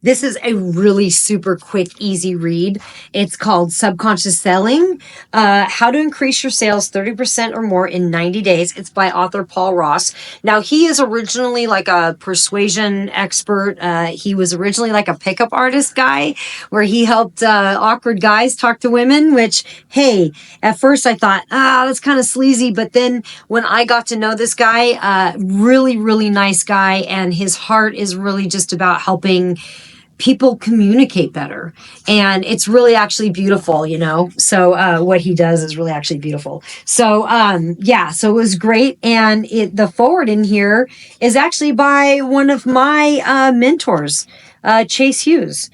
This is a really super quick, easy read. It's called Subconscious Selling, How to Increase Your Sales 30% or More in 90 Days. It's by author Paul Ross. Now, he is originally like a persuasion expert. He was originally like a pickup artist guy where he helped awkward guys talk to women, which, hey, at first I thought, that's kind of sleazy. But then when I got to know this guy, really, really nice guy, and his heart is really just about helping people communicate better. And it's really actually beautiful, So what he does is really actually beautiful. So so it was great. And the forward in here is actually by one of my mentors, Chase Hughes.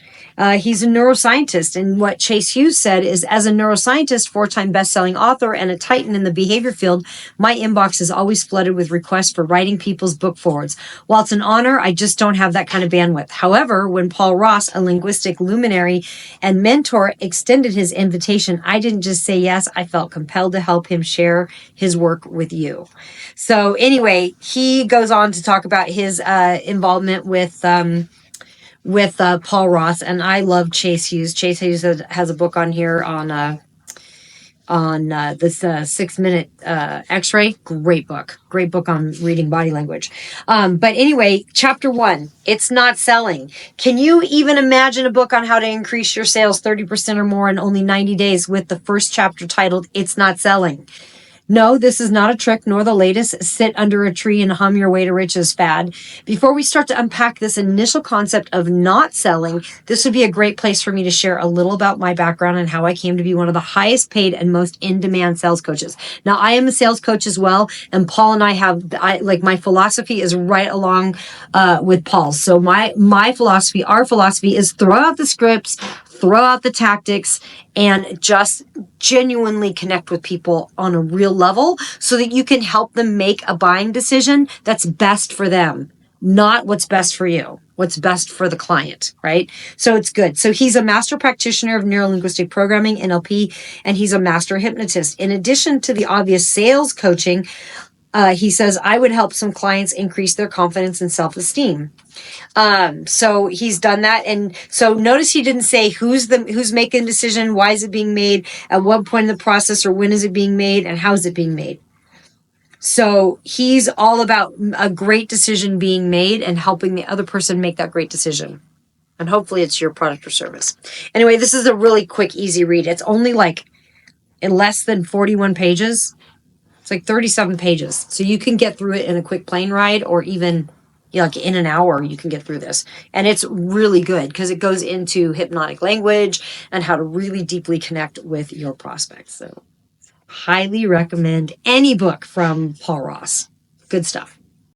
He's a neuroscientist. And what Chase Hughes said is, as a neuroscientist, 4-time best-selling author, and a titan in the behavior field, my inbox is always flooded with requests for writing people's book forwards. While it's an honor, I just don't have that kind of bandwidth. However, when Paul Ross, a linguistic luminary and mentor, extended his invitation, I didn't just say yes. I felt compelled to help him share his work with you. So anyway, he goes on to talk about his involvement with Paul Ross, and I love Chase Hughes. Chase Hughes has a book on here on this 6-minute X-ray. Great book on reading body language. But anyway, chapter 1, it's not selling. Can you even imagine a book on how to increase your sales 30% or more in only 90 days with the first chapter titled "It's Not Selling"? No, this is not a trick nor the latest sit under a tree and hum your way to riches fad. Before we start to unpack this initial concept of not selling, this would be a great place for me to share a little about my background and how I came to be one of the highest paid and most in-demand sales coaches. Now, I am a sales coach as well, and Paul and my philosophy is right along with Paul's. So our philosophy is throw out the scripts, throw out the tactics, and just genuinely connect with people on a real level so that you can help them make a buying decision that's best for them, not what's best for you, what's best for the client, right? So it's good. So he's a master practitioner of neurolinguistic programming, NLP, and he's a master hypnotist. In addition to the obvious sales coaching, he says, I would help some clients increase their confidence and self-esteem. So he's done that. And so notice he didn't say who's making the decision, why is it being made, at what point in the process, or when is it being made, and how is it being made. So he's all about a great decision being made and helping the other person make that great decision. And hopefully it's your product or service. Anyway, this is a really quick, easy read. It's only like in less than 41 pages. It's like 37 pages. So you can get through it in a quick plane ride, or even like in an hour, you can get through this. And it's really good because it goes into hypnotic language and how to really deeply connect with your prospects. So highly recommend any book from Paul Ross. Good stuff.